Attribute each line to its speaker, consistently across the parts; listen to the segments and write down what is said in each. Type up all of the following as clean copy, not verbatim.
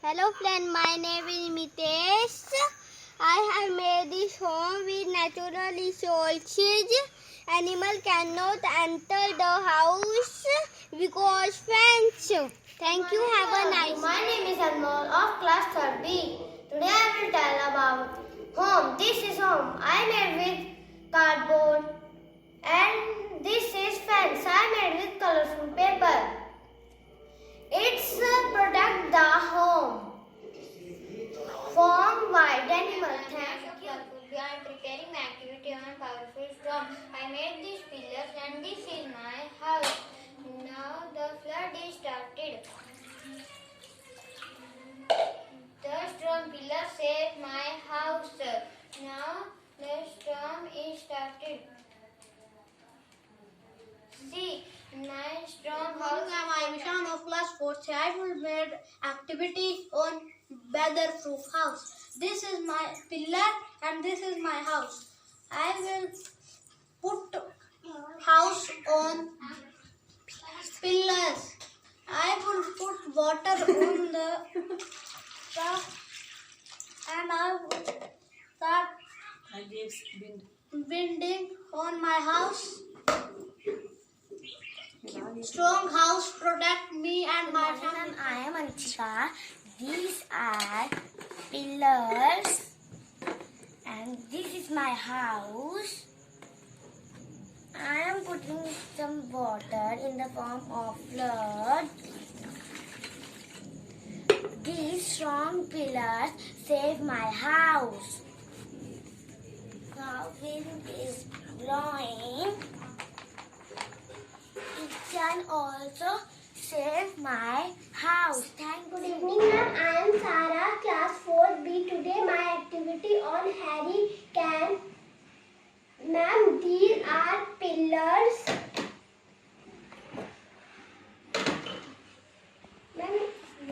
Speaker 1: Hello friend, my name is Mitesh. I have made this home with natural resources. Animal cannot enter the house because fence. Thank you. Have a nice day.
Speaker 2: My name is Anmol of class 3rd B. Today I will tell about home. This is home. I made with cardboard, and this is fence. I made with colorful paper. It's protect the home from wild animals. Thank you.
Speaker 3: I am preparing my activity on powerful storm. I made these pillars and this is my house. Now the flood is started. The strong pillar saved my house. Now the storm is started. See, my strong house.
Speaker 2: I am Ishan of class 4th. I will made activity on weatherproof house. This is my pillar and this is my house. I will put house on pillars. I will put water on the top and I will start binding on my house. Strong house protect me and my family.
Speaker 1: I am Anshika. These are pillars and this is my house. I am putting some water in the form of flood. These strong pillars save my house. Now wind is blowing. It can also save my house. Thank you.
Speaker 4: Good evening, ma'am. I am Sara, class 4B. Today my activity on Harry can. Ma'am, these are pillars.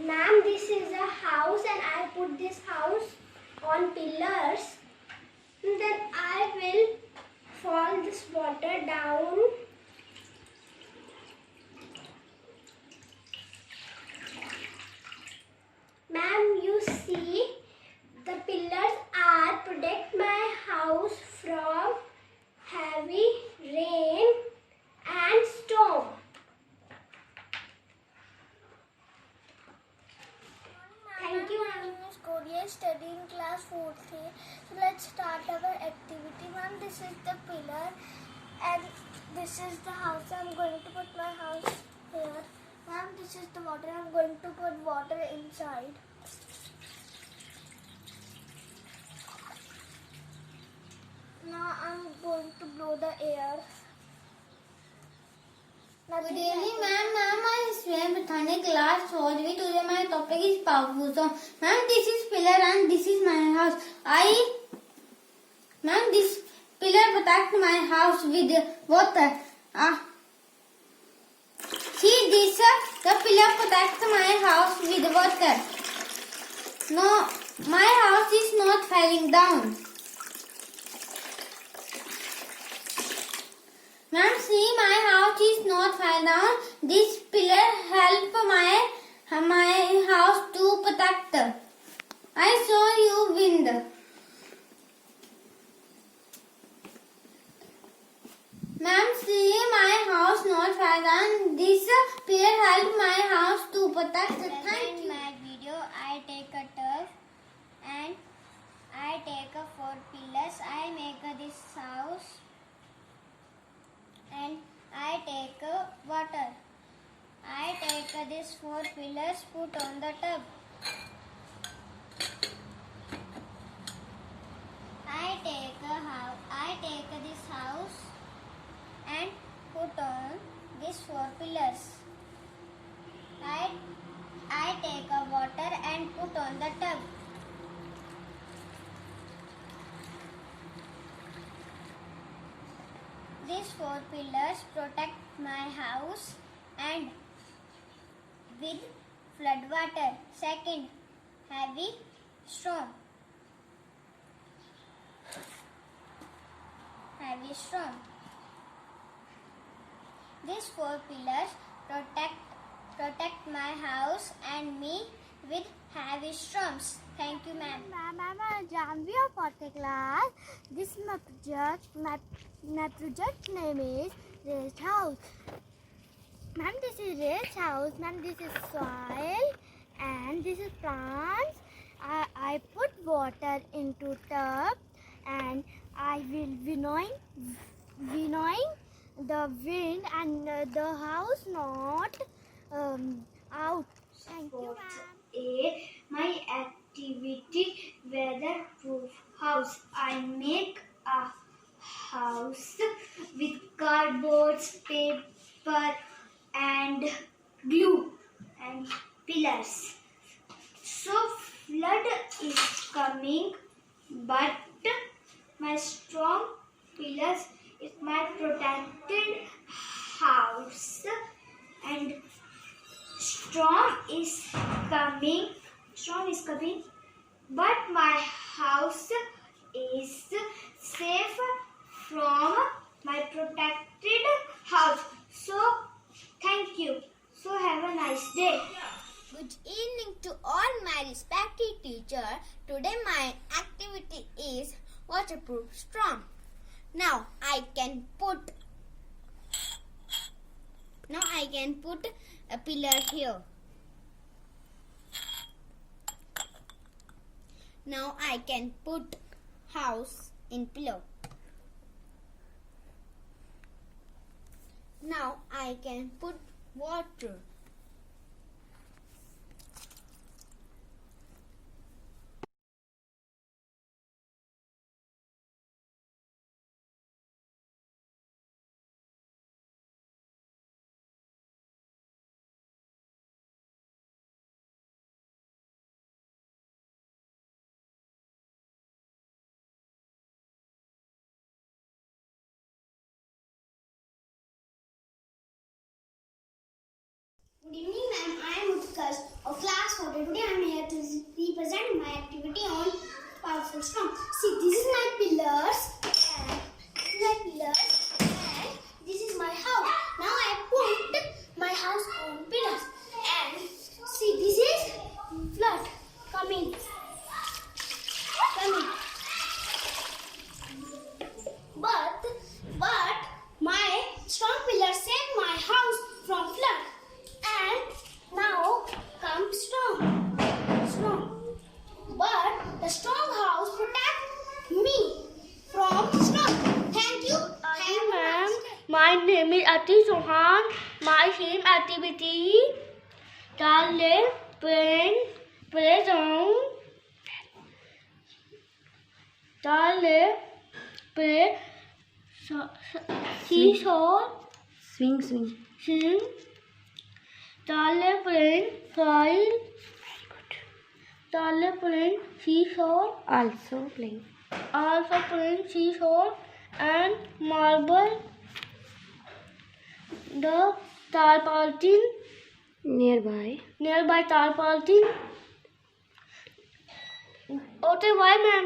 Speaker 4: Ma'am, this is a house and I put this house on pillars. And then I will fall this water down. Ma'am, you see, the pillars are protect my house from heavy rain and storm. Thank you.
Speaker 1: My name is Korea, studying class 4th. So let's start our activity. Ma'am, this is the pillar and this is the house. I'm going to put my house here. Ma'am, this is the water. I'm going to put water inside. Now I'm going to blow the air.
Speaker 3: Good evening, ma'am. Ma'am, I swam Bethany class 4th. Today my topic is powerful storm. Ma'am, this is pillar and this is my house. Ma'am, this pillar protect my house with water. See this, the pillar protect my house with water. No, my house is not falling down. Ma'am, see, my house is not falling down. This pillar help my house to protect. I saw you wind. Ma'am, see, my house not falling down. This pillar help my house to protect. Thank you.
Speaker 1: In my video, I take a tub and I take a 4 pillars. I make this house and I take water. I take these 4 pillars, put on the tub. I take this house and put on these 4 pillars. I take a water and put on the tub. These 4 pillars protect my house and with flood water. Second, heavy storm. Heavy storm. These 4 pillars protect my house and me with heavy strums. Thank you, ma'am.
Speaker 4: Ma'am, I'm Janvi of 4th class. This is my project. My project name is Raised House. Ma'am, this is raised house. Ma'am, this is soil and this is plants. I put water into tub and I will winnowing the wind and the house not out. Thank you, ma'am. My activity weatherproof house. I make a house with cardboard, paper, and glue and pillars. So flood is coming, but my strong pillars is my protected house, and storm is coming, but my house is safe from my protected house. So thank you. So have a nice day.
Speaker 3: Good evening to all my respected teacher. Today my activity is waterproof storm. Now I can put a pillar here. Now I can put house in pillow. Now I can put water.
Speaker 4: Good evening, ma'am. I am Utkarsh of class 4. Today I am here to represent my activity on powerful storm. See, this is my pillars and this is my house. Now I put my house on pillars and see, this is flood coming. But my strong pillars saved my house from flood. And now comes storm. But the strong house protects me from storm. Thank you.
Speaker 1: Ma'am, my name is Ati Sohan. My theme activity: Charlie, Pen, Play Song. Charlie, Play, Seesaw,
Speaker 2: Swing.
Speaker 1: Sing. Charlie, Pen, File. Charlie, Pen, Seesaw.
Speaker 2: Also playing.
Speaker 1: Also playing seesaw and marble. The tarpaulin
Speaker 2: Nearby.
Speaker 1: tarpaulin. Okay, bye, ma'am.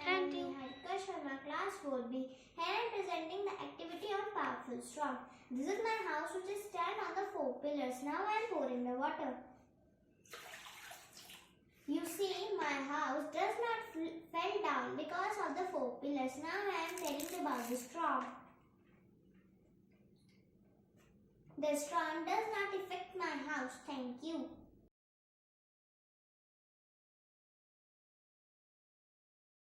Speaker 2: Thank you. Utkarsh from class 4B. Here I am presenting the activity on powerful storm. This is my house which is stand on the 4 pillars. Now I am pouring the water. You see, my house does not fell down because of the 4 pillars. Now I am telling about the storm. The storm does not affect